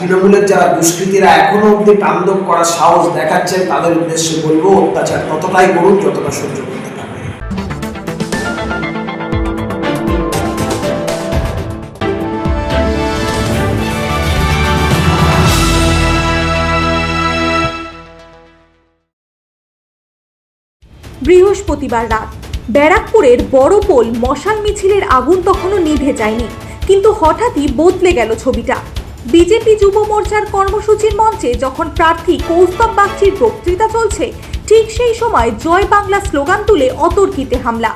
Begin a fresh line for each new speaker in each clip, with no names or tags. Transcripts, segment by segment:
তৃণমূলের যারা দুষ্কৃতীরা এখনো অব্দি তাণ্ডব করার সাহস দেখাচ্ছেন তাদের উদ্দেশ্যে বলবো, অত্যাচার ততটাই করুন যতটা সহ্য করতে পারবে।
বৃহস্পতিবার রাত ব্যারাকপুরের বড় পোল মশাল মিছিলের আগুন তখনও নিভে যায়নি, কিন্তু হঠাৎই বদলে গেল ছবিটা। বিজেপি যুব মোর্চার কর্মসূচির মঞ্চে যখন প্রার্থী কৌস্তব বাগচির বক্তৃতা চলছে, ঠিক সেই সময় জয় বাংলা স্লোগান তুলে অতর্কিতে হামলা।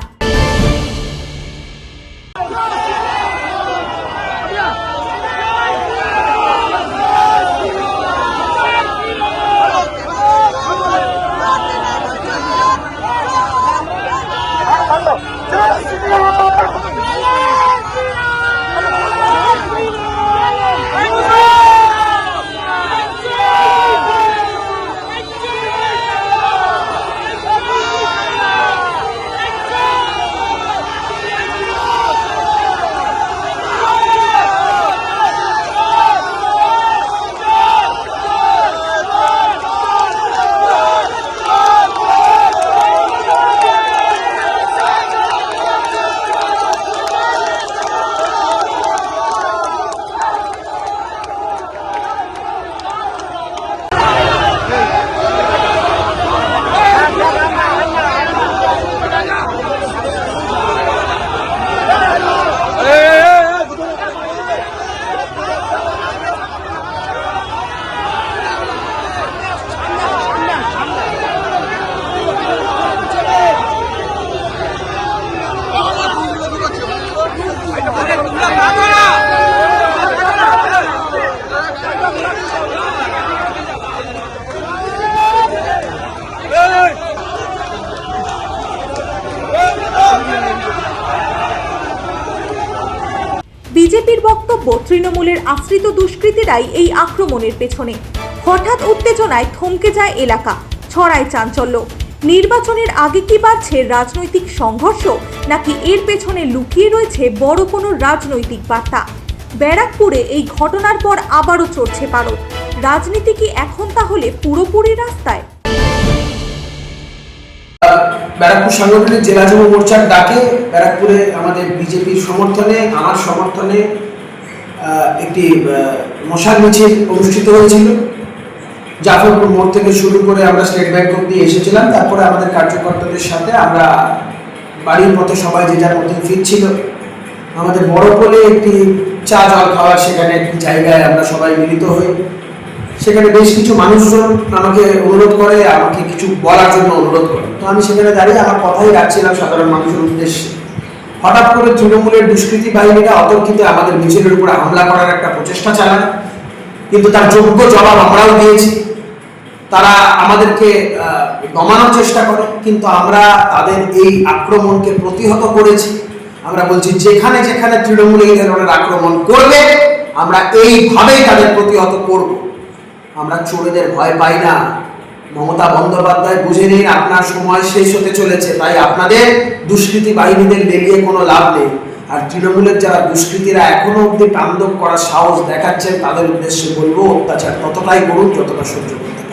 বিজেপির বক্তব্য, তৃণমূলের আশ্রিত দুষ্কৃতীরাই এই আক্রমণের পেছনে। হঠাৎ উত্তেজনায় থমকে যায় এলাকা, ছড়ায় চাঞ্চল্য। নির্বাচনের আগে কি বাড়ছে রাজনৈতিক সংঘর্ষ, নাকি এর পেছনে লুকিয়ে রয়েছে বড় কোনো রাজনৈতিক বার্তা? ব্যারাকপুরে এই ঘটনার পর আবারও চড়ছে পারদ। রাজনীতি কি এখন তাহলে পুরোপুরি রাস্তায়?
ব্যারাকপুর সাংগঠনিক জেলা যুব মোর্চার ডাকে ব্যারাকপুরে আমাদের বিজেপির সমর্থনে, আমার সমর্থনে একটি মশাল মিছিল অনুষ্ঠিত হয়েছিল। জাফরপুর মোড় থেকে শুরু করে আমরা স্টেট ব্যাংক অব্দি এসেছিলাম। তারপরে আমাদের কার্যকর্তাদের সাথে আমরা বাড়ির পথে সবাই যে যার মতন ফিরছিল। আমাদের বড় পোলে একটি চা জল খাওয়ার সেখানে একটি জায়গায় আমরা সবাই মিলিত হই। সেখানে বেশ কিছু মানুষজন আমাকে অনুরোধ করে, আমাকে কিছু বলার জন্য অনুরোধ করে। তো আমি সেখানে দাঁড়িয়ে আমার কথাই রাখছিলাম সাধারণ মানুষের উদ্দেশ্যে। হঠাৎ করে তৃণমূলের দুষ্কৃতী বাহিনীরা অতর্কিতে আমাদের মিছিলের উপরে হামলা করার একটা প্রচেষ্টা চালায়, কিন্তু তার যোগ্য জবাব আমরাও দিয়েছি। তারা আমাদেরকে দমানোর চেষ্টা করে, কিন্তু আমরা তাদের এই আক্রমণকে প্রতিহত করেছি। আমরা বলছি, যেখানে যেখানে তৃণমূল এই ধরনের আক্রমণ করবে আমরা এইভাবেই তাদের প্রতিহত করব। আমরা চোরেদের ভয় পাই না। মমতা বন্দ্যোপাধ্যায় বুঝে নিন, আপনার সময় শেষ হতে চলেছে। তাই আপনাদের দুষ্কৃতী বাহিনীদের লেলিয়ে কোনো লাভ নেই। আর তৃণমূলের যারা দুষ্কৃতীরা এখনো অব্দি তাণ্ডব করার সাহস দেখাচ্ছেন তাদের উদ্দেশ্যে বলবো, অত্যাচার ততটাই করুন যতটা সহ্য করতে